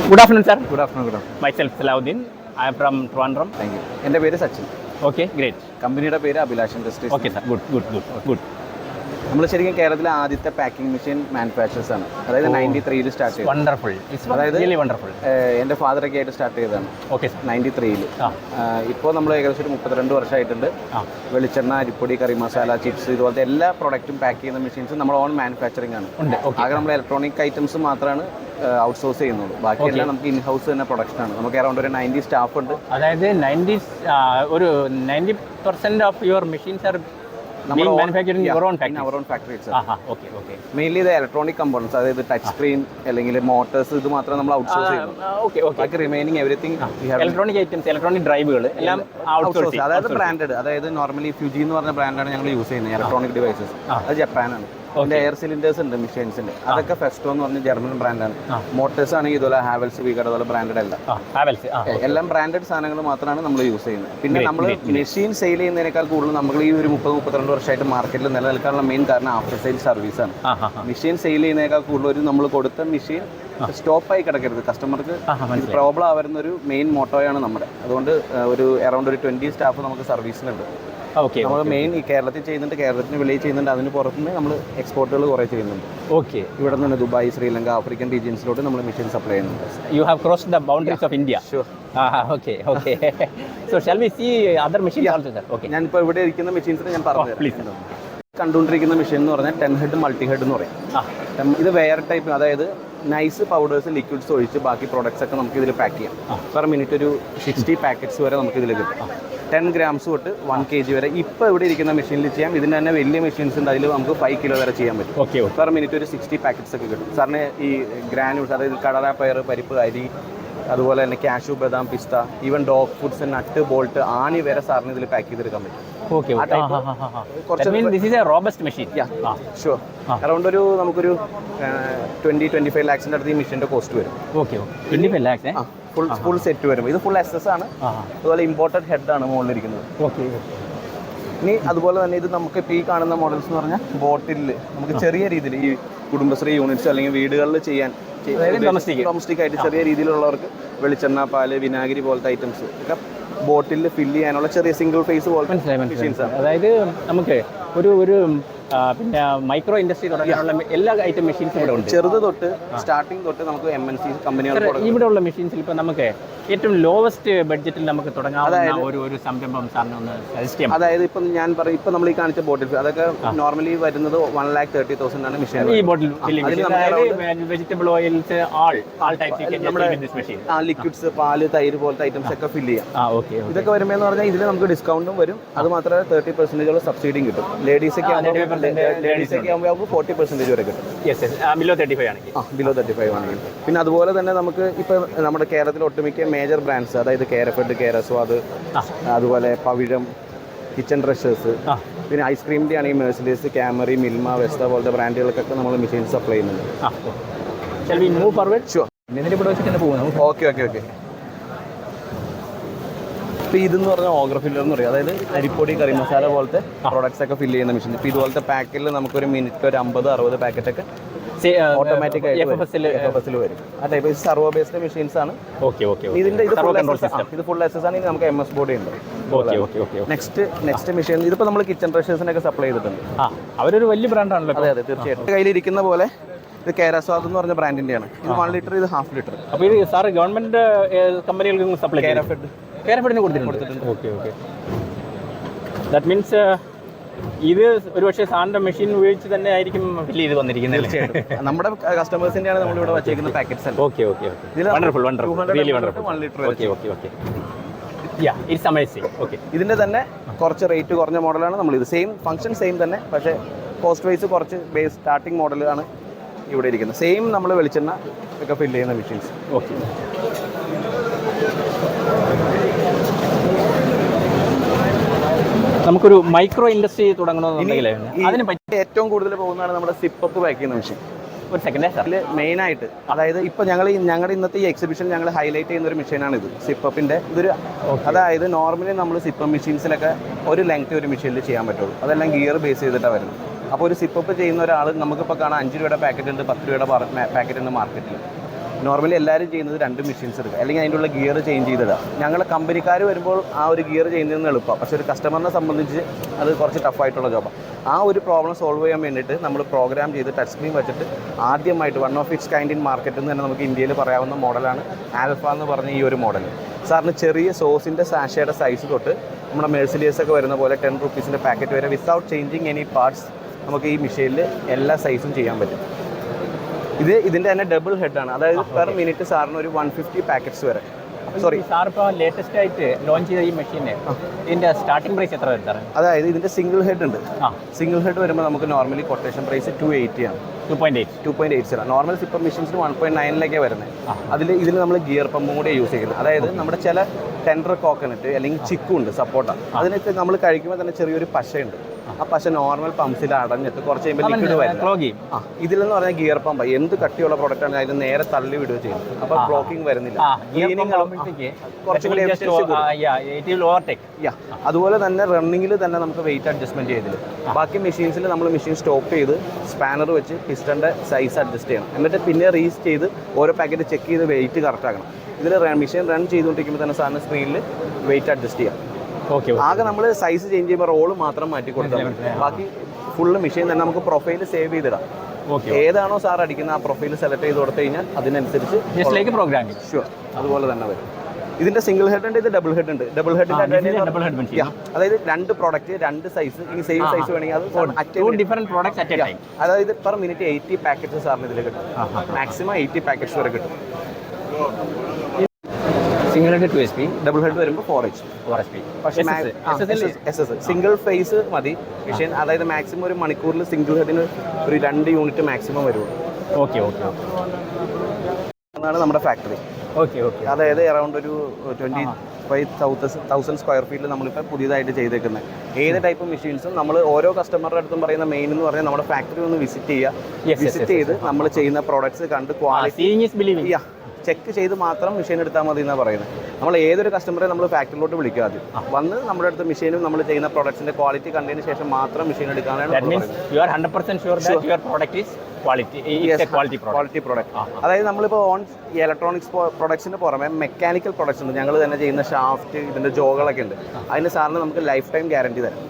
Good afternoon, sir. Good afternoon, good afternoon. Myself Salahuddin. I am from Trivandrum. Thank you. എൻ്റെ പേര് Sachin. Okay, great. കമ്പനിയുടെ പേര് Abhilash industries. Okay, sir. Good. നമ്മൾ ശരിക്കും കേരളത്തിലെ ആദ്യത്തെ പാക്കിംഗ് മെഷീൻ മാനുഫാക്ചേഴ്സ് ആണ്. അതായത് 93-ൽ സ്റ്റാർട്ട് ചെയ്തത്. Wonderful. It's really wonderful. എൻ്റെ ഫാദറൊക്കെ ആയിട്ട് സ്റ്റാർട്ട് ചെയ്തതാണ്. Okay, sir. 93-ൽ. ഇപ്പോൾ നമ്മൾ ഏകദേശം ഒരു 32 വർഷമായിട്ടുണ്ട്. വെളിച്ചെണ്ണ, അരിപ്പൊടി, കറി മസാല, ചിപ്സ് ഇതുപോലത്തെ എല്ലാ പ്രോഡക്റ്റും പാക്ക് ചെയ്യുന്ന മെഷീൻസ് നമ്മൾ ഓൺ മാനുഫാക്ചറിങ് ആണ്. ആകെ നമ്മൾ ഇലക്ട്രോണിക് ഐറ്റംസ് മാത്രമാണ് ഔട്ട്സോഴ്സ് ചെയ്യുന്നുള്ളൂ. ബാക്കിയെല്ലാം നമുക്ക് ഇൻ ഹൗസ് തന്നെ പ്രൊഡക്ഷൻ ആണ്. നമുക്ക് അറൗണ്ട് ഒരു 90 സ്റ്റാഫ് ഉണ്ട്. അതായത് 90% of your machines R manufacturing your own factory. In our own factory itself. Okay. Mainly the electronic components, അതായത് ടച്ച് സ്ക്രീൻ അല്ലെങ്കിൽ മോട്ടോഴ്സ് ഇത് മാത്രം നമ്മൾ ഔട്ട്സോഴ്സ് ചെയ്യുന്നു. ബാക്കി remaining everything electronic items, electronic ഡ്രൈവുകൾ എല്ലാം ഔട്ട്സോഴ്സ്. അതായത് ബ്രാൻഡഡ്, അതായത് നോർമലി ഫ്യൂജി എന്ന് പറഞ്ഞ ബ്രാൻഡാണ് ഞങ്ങൾ യൂസ് ചെയ്യുന്നത് ഇലക്ട്രോണിക് ഡിവൈസസ്. അത് ജപ്പാനാണ്. അതിൻ്റെ എയർ സിലിണ്ടേഴ്സ് ഉണ്ട് മെഷീൻസിൻ്റെ, അതൊക്കെ ഫെസ്റ്റോ എന്ന് പറഞ്ഞ ജർമ്മൻ ബ്രാൻഡാണ്. മോട്ടോഴ്സ് ആണെങ്കിൽ ഇതുപോലെ ഹാവൽസ്, വീഗർ അതുപോലെ ബ്രാൻഡഡ് അല്ല. എല്ലാം ബ്രാൻഡഡ് സാധനങ്ങൾ മാത്രമാണ് നമ്മൾ യൂസ് ചെയ്യുന്നത്. പിന്നെ നമ്മൾ മെഷീൻ സെയിൽ ചെയ്യുന്നതിനേക്കാൾ കൂടുതൽ നമ്മൾ ഈ ഒരു 30-32 വർഷമായിട്ട് മാർക്കറ്റിൽ നിലനിൽക്കാനുള്ള മെയിൻ കാരണം ആഫ്റ്റർ സെയിൽ സർവീസാണ്. മെഷീൻ സെയിൽ ചെയ്യുന്നതിനേക്കാൾ കൂടുതൽ നമ്മൾ കൊടുത്ത മെഷീൻ സ്റ്റോപ്പായി കിടക്കരുത്, കസ്റ്റമർക്ക് പ്രോബ്ലം ആവുന്ന ഒരു മെയിൻ മോട്ടോയാണ് നമ്മുടെ. അതുകൊണ്ട് ഒരു അറൗണ്ട് ഒരു 20 സ്റ്റാഫ് നമുക്ക് സർവീസിനുണ്ട്. നമ്മൾ മെയിൻ ഈ കേരളത്തിൽ ചെയ്യുന്നുണ്ട്, കേരളത്തിന് വെളിയിൽ ചെയ്യുന്നുണ്ട്. അതിന് പുറത്തുനിന്ന് നമ്മൾ എക്സ്പോർട്ടുകൾ കുറേ ചെയ്യുന്നുണ്ട്. ഓക്കെ, ഇവിടെ നിന്ന് ദുബായ്, ശ്രീലങ്ക, ആഫ്രിക്കൻ റീജിയൻസിലോട്ട് നമ്മൾ മെഷീൻ സപ്ലൈ ചെയ്യുന്നുണ്ട്. You have crossed the boundaries of India. Sure. Okay. So shall we see other machines also, sir? Okay. ഞാനിപ്പോൾ ഇവിടെ ഇരിക്കുന്ന മെഷീൻസിന് ഞാൻ പറഞ്ഞു കണ്ടുകൊണ്ടിരിക്കുന്ന മെഷീൻ എന്ന് പറഞ്ഞാൽ 10 ഹെഡ് മൾട്ടി ഹെഡ് എന്ന് പറയും. ഇത് വെയർ ടൈപ്പ്, അതായത് നൈസ് പൗഡേഴ്സ്, ലിക്വിഡ്സ് ഒഴിച്ച് ബാക്കി പ്രോഡക്ട്സ് ഒക്കെ നമുക്ക് ഇതിൽ പാക്ക് ചെയ്യാം. പെർ മിനിറ്റ് ഒരു 60 പാക്കറ്റ്സ് വരെ നമുക്ക് ഇതിൽ കിട്ടും. 10 grams തൊട്ട് 1 kg വരെ ഇപ്പോൾ ഇവിടെ ഇരിക്കുന്ന മെഷീനിൽ ചെയ്യാം. ഇതിന് തന്നെ വലിയ മെഷീൻസ് ഉണ്ട്, അതിൽ നമുക്ക് 5 കിലോ വരെ ചെയ്യാൻ പറ്റും. പെർ മിനിറ്റ് ഒരു 60 പാക്കറ്റ്സ് ഒക്കെ കിട്ടും. സാറിന് ഈ ഗ്രാനുൾസ്, അതായത് കടല, പയർ, പരിപ്പ്, അരി, അതുപോലെ തന്നെ കാഷ്യൂ, ബദാം, പിസ്ത, ഈവൻ ഡോഗ് ഫുഡ്സ്, നട്ട്, ബോൾട്ട്, ആണി വരെ സാറിന് ഇതിൽ പാക്ക് ചെയ്തെടുക്കാൻ പറ്റും. അറൗണ്ട് ഒരു നമുക്കൊരു 20-25 lakhs അടുത്ത് ഈ മെഷീൻ്റെ കോസ്റ്റ് വരും. ഫുൾ സെറ്റ് വരും. ഇത് ഫുൾ SS ആണ്. അതുപോലെ ഇമ്പോർട്ടഡ് ഹെഡാണ് മുകളിലിരിക്കുന്നത്. ഇനി അതുപോലെ തന്നെ ഇത് നമുക്ക് ഇപ്പോൾ ഈ കാണുന്ന മോഡൽസ് എന്ന് പറഞ്ഞാൽ ബോട്ടിൽ നമുക്ക് ചെറിയ രീതിയിൽ ഈ കുടുംബശ്രീ യൂണിറ്റ്സ് അല്ലെങ്കിൽ വീടുകളിൽ ചെയ്യാൻ ഡൊമസ്റ്റിക് ആയിട്ട് ചെറിയ രീതിയിലുള്ളവർക്ക് വെളിച്ചെണ്ണ, പാല്, വിനാഗിരി പോലത്തെ ഐറ്റംസ് ഒക്കെ ബോട്ടിൽ ഫില്ല് ചെയ്യാനുള്ള ചെറിയ സിംഗിൾ ഫേസ് പോലത്തെ മെഷീൻസ് ആണ്. അതായത് നമുക്ക് ഒരു പിന്നെ മൈക്രോ ഇൻഡസ്ട്രി തുടങ്ങിയുള്ള എല്ലാ ഐറ്റം മെഷീൻസും ഇവിടെ ഉണ്ട്. ചെറുത് തൊട്ട് സ്റ്റാർട്ടിങ് തൊട്ട് നമുക്ക് MNC കമ്പനികൾ ഇവിടെ ഉള്ള മെഷീൻസിൽ ഇപ്പോൾ നമുക്ക് ഏറ്റവും ലോവസ്റ്റ് ബഡ്ജറ്റിൽ നമുക്ക് തുടങ്ങാവുന്ന ഒരു സംരംഭം സാറിന് ഒന്ന് സജസ്റ്റ് ചെയ്യാം. അതായത് ഇപ്പം ഞാൻ പറയും, ഇപ്പം നമ്മൾ ഈ കാണിച്ച ബോട്ടിൽ അതൊക്കെ നോർമലി വരുന്നത് 1,30,000 ആണ് മെഷീൻ. ഈ ബോട്ടിൽ വെജിറ്റബിൾ ഓയിൽസ്, ആൾ ടൈപ്സ് ലിക്വിഡ്സ്, പാല്, തൈര് പോലത്തെ ഐറ്റംസ് ഒക്കെ ഫില്ല് ചെയ്യാം. ഇതൊക്കെ വരുമ്പോൾ എന്ന് പറഞ്ഞാൽ ഇതിൽ നമുക്ക് ഡിസ്കൗണ്ടും വരും. അത് മാത്രമല്ല 30% സബ്സിഡിയും കിട്ടും. ലേഡീസൊക്കെ ആകുമ്പോൾ 40% വരെ കിട്ടും. ബിലോ 35 ആണെങ്കിൽ. ബിലോ 35 ആണെങ്കിൽ. പിന്നെ അതുപോലെ തന്നെ നമുക്ക് ഇപ്പം നമ്മുടെ കേരളത്തിൽ ഒട്ടുമിക്ക മേജർ ബ്രാൻഡ്സ്, അതായത് കേരഫെഡ്, കേരസ്വാദ്, അതുപോലെ പവിഴം, കിച്ചൺ ബ്രഷേഴ്സ്, പിന്നെ ഐസ്ക്രീമിൻ്റെ ആണെങ്കിൽ മെഴ്സിഡീസ്, ക്യാമറി, മിൽമ, വെസ്റ്റ പോലത്തെ ബ്രാൻഡുകൾക്കൊക്കെ നമ്മൾ മെഷീൻ സപ്ലൈ ചെയ്യുന്നുണ്ട്. ഓക്കെ. ഇപ്പോൾ ഇതെന്ന് പറഞ്ഞാൽ ഓഗ്ര ഫില്ലർ എന്ന് പറയും. അതായത് അരിപ്പൊടി, കറി മസാല പോലത്തെ പ്രോഡക്ട്സ് ഒക്കെ ഫില്ല് ചെയ്യുന്ന മെഷീൻ. ഇപ്പോൾ ഇതുപോലത്തെ പാക്കിൽ നമുക്കൊരു മിനിറ്റ് ഒരു 50-60 പാക്കറ്റൊക്കെ ഓട്ടോമാറ്റിക് ആയിട്ട് FFSൽ വരും. ആ ടൈപ്പ് സർവോ ബേസ്ഡ് മെഷീൻസ് ആണ്. ഇതിൻ്റെ ഇത് ഫുൾ SS ആണ്. ഇനി നമുക്ക് MS ബോഡി ഉണ്ട്. നെക്സ്റ്റ് മെഷീൻ ഇതിപ്പോൾ നമ്മൾ കിച്ചൺ ബ്രഷേഴ്സിനൊക്കെ സപ്ലൈ ചെയ്തിട്ടുണ്ട്. അവരൊരു വലിയ ബ്രാൻഡാണല്ലോ. അതെ, തീർച്ചയായിട്ടും. കയ്യിലിരിക്കുന്ന പോലെ ഇത് കേരസ്വാദ് എന്ന് പറഞ്ഞ ബ്രാൻഡിൻ്റെയാണ്. ഇത് 1 ലിറ്റർ, ഇത് 1/2 ലിറ്റർ. അപ്പോൾ ഇത് സാറ് ഗവൺമെൻറ് കമ്പനികൾക്ക് സപ്ലൈ കേരഫെഡിന് കൊടുത്തിട്ടുണ്ട്. ഓക്കെ. ദാറ്റ് മീൻസ് ഇത് ഒരുപക്ഷെ സാറിൻ്റെ മെഷീൻ ഉപയോഗിച്ച് തന്നെ ആയിരിക്കും ഫില്ല് ചെയ്ത് വന്നിരിക്കുന്നത്. നമ്മുടെ കസ്റ്റമേഴ്സിൻ്റെയാണ് നമ്മളിവിടെ വെച്ചേക്കുന്ന packets. Okay. Wonderful. 1 litre. Okay. It's amazing. Okay. ഇതിൻ്റെ തന്നെ കുറച്ച് റേറ്റ് കുറഞ്ഞ മോഡലാണ് നമ്മൾ. ഇത് സെയിം ഫംഗ്ഷൻ സെയിം തന്നെ, പക്ഷേ കോസ്റ്റ് വൈസ് കുറച്ച് ബേസ് സ്റ്റാർട്ടിംഗ് മോഡലാണ് ഇവിടെ ഇരിക്കുന്നത്. സെയിം നമ്മൾ വെളിച്ചെണ്ണ ഒക്കെ ഫില്ല് ചെയ്യുന്ന മെഷീൻസ്. ഓക്കെ. നമുക്കൊരു മൈക്രോ ഇൻഡസ്ട്രി തുടങ്ങണമെന്നുണ്ടെങ്കിൽ അതിന് പറ്റി ഏറ്റവും കൂടുതൽ പോകുന്നതാണ് നമ്മുടെ സിപ്പപ്പ് പാക്ക് ചെയ്യുന്ന മെഷീൻ. ഒരു സെക്കൻഡ് അതിൽ മെയിനായിട്ട്, അതായത് ഇപ്പോൾ ഞങ്ങളുടെ ഇന്നത്തെ ഈ എക്സിബിഷൻ ഞങ്ങൾ ഹൈലൈറ്റ് ചെയ്യുന്ന ഒരു മെഷീനാണ് ഇത്, സിപ്പപ്പിൻ്റെ. ഇതൊരു അതായത് നോർമലി നമ്മൾ സിപ്പപ്പ് മെഷീൻസിലൊക്കെ ഒരു ലെങ്ത് ഒരു മെഷീനിൽ ചെയ്യാൻ പറ്റുള്ളൂ. അതെല്ലാം ഗിയർ ബേസ് ചെയ്തിട്ടാണ് വരുന്നത്. അപ്പോൾ ഒരു സിപ്പപ്പ് ചെയ്യുന്ന ഒരാൾ നമുക്കിപ്പോൾ കാണാം 5 രൂപയുടെ പാക്കറ്റ് ഉണ്ട്, 10 രൂപയുടെ പാക്കറ്റ് ഉണ്ട് മാർക്കറ്റിൽ. നോർമലി എല്ലാവരും ചെയ്യുന്നത് 2 മെഷീൻസ് എടുക്കുക, അല്ലെങ്കിൽ അതിൻ്റെ ഉള്ള ഗിയർ ചേഞ്ച് ചെയ്തിടുക. ഞങ്ങളെ കമ്പനിക്കാർ വരുമ്പോൾ ആ ഒരു ഗിയർ ചെയ്യുന്നതെന്ന് എളുപ്പമാണ്, പക്ഷേ ഒരു കസ്റ്റമറിനെ സംബന്ധിച്ച് അത് കുറച്ച് ടഫായിട്ടുള്ള ജോബാണ്. ആ ഒരു പ്രോബ്ലം സോൾവ് ചെയ്യാൻ വേണ്ടിയിട്ട് നമ്മൾ പ്രോഗ്രാം ചെയ്ത് ടച്ച് സ്ക്രീൻ വെച്ചിട്ട് ആദ്യമായിട്ട് one of its kind in market എന്ന് തന്നെ നമുക്ക് ഇന്ത്യയിൽ പറയാവുന്ന മോഡലാണ് ആൽഫ എന്ന് പറഞ്ഞ ഈ ഒരു മോഡൽ. സാറിന് ചെറിയ സോസിൻ്റെ സാഷയുടെ സൈസ് തൊട്ട് നമ്മുടെ മെഴ്സിഡിയസ് ഒക്കെ വരുന്ന പോലെ 10 റുപ്പീസിൻ്റെ പാക്കറ്റ് വരെ വിത്തൗട്ട് ചേഞ്ചിങ് എനി പാർട്സ് നമുക്ക് ഈ മെഷീനിൽ എല്ലാ സൈസും ചെയ്യാൻ പറ്റും. ഇതിൻ്റെ തന്നെ ഡബിൾ ഹെഡാണ്, അതായത് പെർ മിനിറ്റ് സാറിന് ഒരു 150 പാക്കറ്റ്സ് വരെ. സോറി സാർ ഇപ്പോൾ ലേറ്റസ്റ്റ് ആയിട്ട് ലോഞ്ച് ചെയ്ത ഈ മെഷീന് ഇതിൻ്റെ സ്റ്റാർട്ടിംഗ് പ്രൈസ് എത്ര വരുന്നത്? അതായത് ഇതിൻ്റെ സിംഗിൾ ഹെഡ് ഉണ്ട്. സിംഗിൾ ഹെഡ് വരുമ്പോൾ നമുക്ക് നോർമലി കൊട്ടേഷൻ പ്രൈസ് 280 ആണ്. 2.80. നോർമൽ സിപ്പർ മെഷീൻസിന് 1.9 വരുന്നത്. ഇതിൽ നമ്മൾ ഗിയർ പമ്പും കൂടെ യൂസ് ചെയ്യുന്നത്. അതായത് നമ്മുടെ ചില ടെൻഡർ കോക്കനട്ട് അല്ലെങ്കിൽ ചിക്കും ഉണ്ട്, സപ്പോർട്ട, അതിനൊക്കെ നമ്മൾ കഴിക്കുമ്പോൾ തന്നെ ചെറിയൊരു പശയുണ്ട്. ആ പശ നോർമൽ പമ്പ്സിൽ അടഞ്ഞിട്ട് കുറച്ച് കഴിയുമ്പോൾ ലിക്വിഡ് വരും. ഇതിലെന്ന് പറഞ്ഞാൽ ഗിയർ പമ്പ് എന്ത് കട്ടിയുള്ള പ്രോഡക്റ്റ് ആണ് അതിന് നേരെ തള്ളി വിടുക ചെയ്യുന്നത്. അപ്പോൾ ബ്ലോക്കിംഗ് വരുന്നില്ല. അതുപോലെ തന്നെ റണ്ണിങ്ങിൽ തന്നെ നമുക്ക് വെയിറ്റ് അഡ്ജസ്റ്റ്മെന്റ് ചെയ്തില്ല. ബാക്കി മെഷീൻസിൽ നമ്മൾ മെഷീൻ സ്റ്റോപ്പ് ചെയ്ത് സ്പാനർ വെച്ച് പിസ്റ്റന്റെ സൈസ് അഡ്ജസ്റ്റ് ചെയ്യണം. എന്നിട്ട് പിന്നെ റീസ് ചെയ്ത് ഓരോ പാക്കറ്റ് ചെക്ക് ചെയ്ത് വെയിറ്റ് കറക്റ്റ് ആക്കണം. ഇതിൽ മെഷീൻ റൺ ചെയ്തുകൊണ്ടിരിക്കുമ്പോൾ തന്നെ സാറിന് സ്ക്രീനിൽ വെയിറ്റ് അഡ്ജസ്റ്റ് ചെയ്യാം. ആകെ നമ്മൾ സൈസ് ചേഞ്ച് ചെയ്യുമ്പോൾ റോള് മാത്രം മാറ്റി കൊടുത്താൽ മതി. ബാക്കി ഫുള്ള് മെഷീൻ തന്നെ നമുക്ക് പ്രൊഫൈൽ സേവ് ചെയ്തിടാം. ഏതാണോ സാർ അടിക്കുന്നത് ആ പ്രൊഫൈൽ സെലക്ട് ചെയ്ത് കൊടുത്തു കഴിഞ്ഞാൽ അതിനനുസരിച്ച് പ്രോഗ്രാമിംഗ് ഷുവർ അതുപോലെ തന്നെ വരും. ഇതിന്റെ സിംഗിൾ ഹെഡ് ഉണ്ട്, ഇത് ഡബിൾ ഹെഡ് ഉണ്ട്. ഡബിൾ ഹെഡ് അതായത് 2 പ്രോഡക്റ്റ് 2 സൈസ്, ഇനി സെയിം സൈസ് വേണമെങ്കിൽ അതായത് പെർ മിനിറ്റ് 80 പാക്കറ്റ്സ് സാറിന് ഇതിൽ കിട്ടും. മാക്സിമം 80 പാക്കറ്റ്സ് വരെ കിട്ടും. Single head 2 HP, double head വരുമ്പോൾ 4 HP. പക്ഷേ സിംഗിൾ ഫേസ് മതി മെഷീൻ. അതായത് മാക്സിമം ഒരു മണിക്കൂറിൽ സിംഗിൾ ഹെഡിന് ഒരു 2 യൂണിറ്റ് മാക്സിമം വരുള്ളൂ. അതാണ് നമ്മുടെ ഫാക്ടറി. അതായത് അറൗണ്ട് ഒരു 25,000 സ്ക്വയർ ഫീറ്റിൽ നമ്മളിപ്പോൾ പുതിയതായിട്ട് ചെയ്തേക്കുന്നത്. ഏത് ടൈപ്പ് മെഷീൻസും നമ്മൾ ഓരോ കസ്റ്റമറുടെ അടുത്തും പറയുന്ന മെയിൻ എന്ന് പറഞ്ഞാൽ നമ്മുടെ ഫാക്ടറി ഒന്ന് വിസിറ്റ് ചെയ്ത് നമ്മൾ ചെയ്യുന്ന പ്രോഡക്ട്സ് കണ്ട് ക്വാളിറ്റി ചെക്ക് ചെയ്ത് മാത്രം മെഷീൻ എടുത്താൽ മതി എന്നാണ് പറയുന്നത്. നമ്മൾ ഏതൊരു കസ്റ്റമറെ നമ്മൾ ഫാക്ടറിയിലോട്ട് വിളിക്കുക, ആദ്യം വന്ന് നമ്മുടെ അടുത്ത് മെഷീനും നമ്മൾ ചെയ്യുന്ന പ്രോഡക്ട്സിന്റെ ക്വാളിറ്റി കണ്ടതിന് ശേഷം മാത്രം മെഷീൻ എടുക്കാനാണ്. Quality product. അതായത് നമ്മളിപ്പോൾ ഓൺ ഇലക്ട്രോണിക്സ് പ്രൊഡക്ട്സിന് പുറമെ മെക്കാനിക്കൽ പ്രൊഡക്ട്സ് ഉണ്ട്. ഞങ്ങൾ തന്നെ ചെയ്യുന്ന ഷാഫ്റ്റ്, ഇതിന്റെ ജോകളൊക്കെ ഉണ്ട്. അതിന് സാറിന് നമുക്ക് ലൈഫ് ടൈം ഗ്യാരണ്ടി തരാം.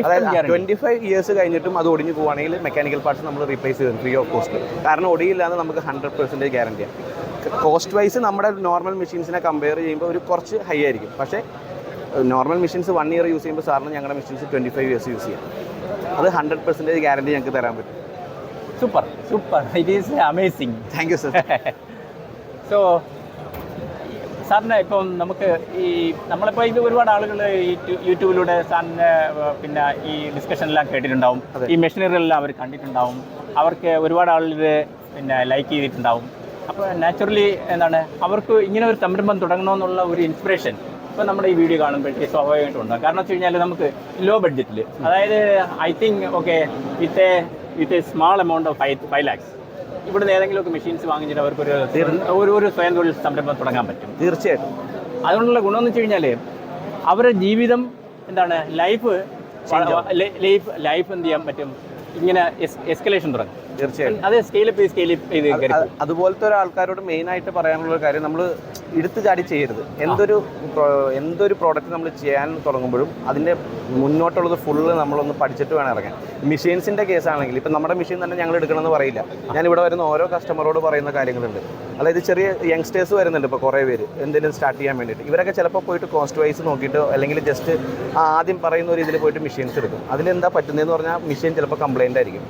അതായത് 25 ഇയേഴ്സ് കഴിഞ്ഞിട്ടും അത് ഒടിഞ്ഞു പോവുകയാണെങ്കിൽ മെക്കാനിക്കൽ പാർട്സ് നമ്മൾ റീപ്ലേസ് ചെയ്തു ഫ്രീ ഓഫ് കോസ്റ്റ്. കാരണം ഒടിയില്ലാതെ നമുക്ക് 100% ഗ്യാരണ്ടിയാണ്. കോസ്റ്റ് വൈസ് നമ്മുടെ നോർമൽ മെഷീൻസിനെ കമ്പയർ ചെയ്യുമ്പോൾ ഒരു കുറച്ച് ഹൈ ആയിരിക്കും. പക്ഷേ നോർമൽ മെഷീൻസ് 1 ഇയർ യൂസ് ചെയ്യുമ്പോൾ സാറിന് ഞങ്ങളുടെ മെഷീൻസ് 25 ഇയേഴ്സ് യൂസ് ചെയ്യാം. അത് 100% ഗ്യാരണ്ടി ഞങ്ങൾക്ക് തരാൻ പറ്റും. Super, it is amazing. Thank you sir. So സാറിന് ഇപ്പം നമുക്ക് നമ്മളിപ്പോൾ ഇത് ഒരുപാട് ആളുകൾ ഈ യൂട്യൂബിലൂടെ സാറിന് പിന്നെ ഈ ഡിസ്കഷനെല്ലാം കേട്ടിട്ടുണ്ടാവും, ഈ മെഷീനറികളെല്ലാം അവർ കണ്ടിട്ടുണ്ടാവും, അവർക്ക് ഒരുപാട് ആളുകൾ പിന്നെ ലൈക്ക് ചെയ്തിട്ടുണ്ടാവും. അപ്പോൾ നാച്ചുറലി അവർക്ക് ഇങ്ങനെ ഒരു സംരംഭം തുടങ്ങണമെന്നുള്ള ഒരു ഇൻസ്പിറേഷൻ ഇപ്പോൾ നമ്മുടെ ഈ വീഡിയോ കാണുമ്പോഴത്തേക്ക് സ്വാഭാവികമായിട്ടും ഉണ്ടാകും. കാരണം വെച്ച് കഴിഞ്ഞാൽ നമുക്ക് ലോ ബഡ്ജറ്റിൽ, അതായത് I think okay with a small amount of 5 lakhs ഇവിടുന്ന് ഏതെങ്കിലുമൊക്കെ മെഷീൻസ് വാങ്ങിച്ചിട്ട് അവർക്ക് ഒരു സ്വയം തൊഴിൽ സംരംഭം തുടങ്ങാൻ പറ്റും. തീർച്ചയായിട്ടും. അതുകൊണ്ടുള്ള ഗുണമെന്ന് വെച്ച് കഴിഞ്ഞാൽ അവരുടെ ജീവിതം ലൈഫ് എന്ത് ചെയ്യാൻ പറ്റും, ഇങ്ങനെ എസ്കലേഷൻ തുടങ്ങും. തീർച്ചയായും അത് സ്കെയിലപ്പ് ചെയ്ത് അതുപോലത്തെ ഒരാൾക്കാരോട് മെയിനായിട്ട് പറയാനുള്ള കാര്യം, നമ്മൾ എടുത്തു ചാടി ചെയ്യരുത്. എന്തൊരു പ്രോഡക്റ്റ് നമ്മൾ ചെയ്യാൻ തുടങ്ങുമ്പോഴും അതിൻ്റെ മുന്നോട്ടുള്ളത് ഫുള്ള് നമ്മളൊന്ന് പഠിച്ചിട്ട് വേണം ഇറങ്ങാൻ. മെഷീൻസിൻ്റെ കേസാണെങ്കിൽ ഇപ്പം നമ്മുടെ മെഷീൻ തന്നെ ഞങ്ങൾ എടുക്കണമെന്ന് പറയില്ല. ഞാനിവിടെ വരുന്ന ഓരോ കസ്റ്റമറോട് പറയുന്ന കാര്യങ്ങളുണ്ട്. അതായത് ചെറിയ യങ്സ്റ്റേഴ്സ് വരുന്നുണ്ട് ഇപ്പോൾ കുറേ പേര് എന്തെങ്കിലും സ്റ്റാർട്ട് ചെയ്യാൻ വേണ്ടിയിട്ട്. ഇവരൊക്കെ ചിലപ്പോൾ പോയിട്ട് കോസ്റ്റ് വൈസ് നോക്കിയിട്ടോ അല്ലെങ്കിൽ ജസ്റ്റ് ആദ്യം പറയുന്ന ഒരു ഇതിൽ പോയിട്ട് മെഷീൻസ് എടുക്കും. അതിലെന്താ പറ്റുന്നതെന്ന് പറഞ്ഞാൽ മെഷീൻ ചിലപ്പോൾ കംപ്ലൈൻ്റ് ആയിരിക്കും.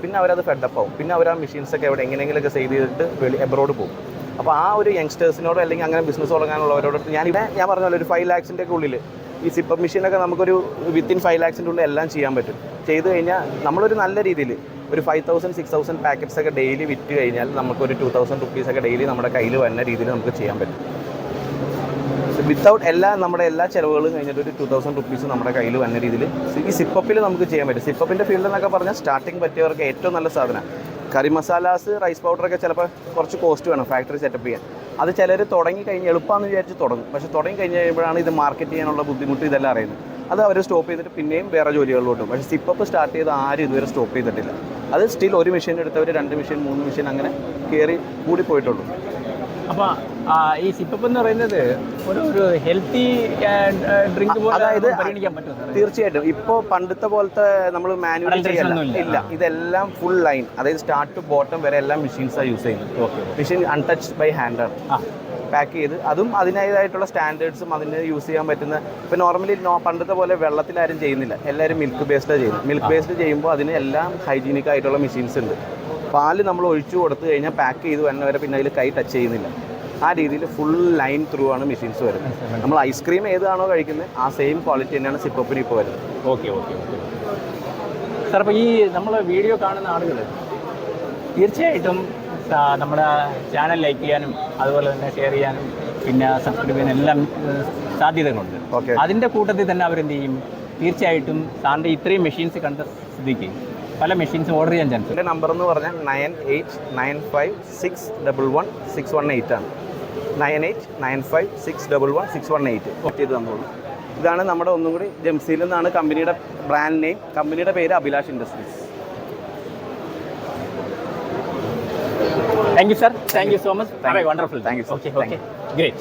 പിന്നെ അവരത് ഫെഡപ്പ് ആവും. പിന്നെ അവർ ആ മെഷീൻസൊക്കെ എവിടെ എങ്ങനെയെങ്കിലുമൊക്കെ സെയിൽ ചെയ്തിട്ട് എബ്രോഡ് പോകും. അപ്പോൾ ആ ഒരു യങ്സ്റ്റേഴ്സിനോടോ അല്ലെങ്കിൽ അങ്ങനെ ബിസിനസ് തുടങ്ങാനുള്ളവരോട് ഞാൻ പറഞ്ഞ പോലെ ഒരു 5 lakhs ഉള്ളിൽ ഈ സിപ്പർ മെഷീനൊക്കെ നമുക്കൊരു വിത്തിൻ 5 lakhs ഉള്ളിൽ എല്ലാം ചെയ്യാൻ പറ്റും. ചെയ്ത് കഴിഞ്ഞാൽ നമ്മളൊരു നല്ല രീതിയിൽ ഒരു 5,000-6,000 പാക്കറ്റ്സ് ഒക്കെ ഡെയിലി വിറ്റ് കഴിഞ്ഞാൽ നമുക്കൊരു 2,000 rupees ഒക്കെ ഡെയിലി നമ്മുടെ കയ്യിൽ വരുന്ന രീതിയിൽ നമുക്ക് ചെയ്യാൻ പറ്റും. വിത്തൗട്ട് നമ്മുടെ എല്ലാ ചിലവുകളും കഴിഞ്ഞിട്ട് ഒരു 2,000 rupees നമ്മുടെ കയ്യിൽ വന്ന രീതിയിൽ ഈ സിപ്പപ്പിൽ നമുക്ക് ചെയ്യാൻ പറ്റും. സിപ്പപ്പിൻ്റെ ഫീൽഡ് എന്നൊക്കെ പറഞ്ഞാൽ സ്റ്റാർട്ടിങ് പറ്റിയവർക്ക് ഏറ്റവും നല്ല സാധനം. കറി മസാലാസ്, റൈസ് പൗഡറൊക്കെ ചിലപ്പോൾ കുറച്ച് കോസ്റ്റ് വേണം ഫാക്ടറി സെറ്റപ്പ് ചെയ്യാൻ. അത് ചിലർ തുടങ്ങി കഴിഞ്ഞ് എളുപ്പമാണെന്ന് വിചാരിച്ച് തുടങ്ങും. പക്ഷേ തുടങ്ങി കഴിഞ്ഞ് കഴിയുമ്പോഴാണ് ഇത് മാർക്കറ്റ് ചെയ്യാനുള്ള ബുദ്ധിമുട്ട് ഇതെല്ലാം അറിയുന്നത്. അത് അവർ സ്റ്റോപ്പ് ചെയ്തിട്ട് പിന്നെയും വേറെ ജോലികളിലോട്ടും. പക്ഷേ സിപ്പപ്പ് സ്റ്റാർട്ട് ചെയ്ത് ആരും ഇതുവരെ സ്റ്റോപ്പ് ചെയ്തിട്ടില്ല. അത് സ്റ്റിൽ ഒരു മെഷീൻ എടുത്തവർ 2 മെഷീൻ 3 മെഷീൻ അങ്ങനെ കയറി കൂടി പോയിട്ടുള്ളൂ. അപ്പോൾ ഈ സിപ്പപ്പ് എന്ന് പറയുന്നത് ഒരു ഹെൽത്തി ഡ്രിങ്ക് പോലെ പരിഗണിക്കാൻ പറ്റും. തീർച്ചയായിട്ടും. ഇപ്പോൾ പണ്ടത്തെ പോലത്തെ നമ്മൾ മാനുവൽ ഇല്ല, ഇതെല്ലാം ഫുൾ ലൈൻ, അതായത് സ്റ്റാർട്ട് ടു ബോട്ടം വരെ എല്ലാം മെഷീൻസാണ് യൂസ് ചെയ്യുന്നത്. മെഷീൻ അൺടച്ച്ഡ് ബൈ ഹാൻഡാണ് പാക്ക് ചെയ്ത്, അതും അതിൻ്റേതായിട്ടുള്ള സ്റ്റാൻഡേർഡ്സും അതിന് യൂസ് ചെയ്യാൻ പറ്റുന്ന. ഇപ്പോൾ നോർമലി പണ്ടത്തെ പോലെ വെള്ളത്തിലാരും ചെയ്യുന്നില്ല, എല്ലാവരും മിൽക്ക് ബേസ്ഡാണ് ചെയ്യുന്നത്. മിൽക്ക് ബേസ്ഡ് ചെയ്യുമ്പോൾ അതിന് എല്ലാം ഹൈജീനിക് ആയിട്ടുള്ള മെഷീൻസ് ഉണ്ട്. പാല് നമ്മൾ ഒഴിച്ചു കൊടുത്തു കഴിഞ്ഞാൽ പാക്ക് ചെയ്ത് വരുന്നവരെ പിന്നെ അതിൽ കൈ ടച്ച് ചെയ്യുന്നില്ല. ആ രീതിയിൽ ഫുൾ ലൈൻ ത്രൂ ആണ് മെഷീൻസ് വരുന്നത്. നമ്മൾ ഐസ്ക്രീം ഏതാണോ കഴിക്കുന്നത് ആ സെയിം ക്വാളിറ്റി തന്നെയാണ് സിപ്പപ്പിന് ഇപ്പോൾ വരുന്നത്. ഓക്കെ ഓക്കെ ഓക്കെ സാർ, അപ്പോൾ ഈ നമ്മൾ വീഡിയോ കാണുന്ന ആളുകൾ തീർച്ചയായിട്ടും നമ്മുടെ ചാനൽ ലൈക്ക് ചെയ്യാനും അതുപോലെ തന്നെ ഷെയർ ചെയ്യാനും പിന്നെ സബ്സ്ക്രൈബ് ചെയ്യാനും എല്ലാം സാധ്യതകളുണ്ട്. അതിൻ്റെ കൂട്ടത്തിൽ തന്നെ അവരെന്ത് ചെയ്യും, തീർച്ചയായിട്ടും സാറിൻ്റെ ഇത്രയും മെഷീൻസ് കണ്ട സ്ഥിതിക്ക് പല മെഷീൻസും ഓർഡർ ചെയ്യാൻ ചാൻസ്. എൻ്റെ നമ്പർ എന്ന് പറഞ്ഞാൽ 9895611618 ആണ്. 9895611618 ചെയ്ത് തന്നോളൂ. ഇതാണ് നമ്മുടെ ഒന്നും കൂടി ജംസീൽ എന്നാണ് കമ്പനിയുടെ ബ്രാൻഡ് നെയിം. കമ്പനിയുടെ പേര് Abhilash industries. Thank you, sir. Thank you so much. Have a wonderful day. Thank you, sir. Okay, great.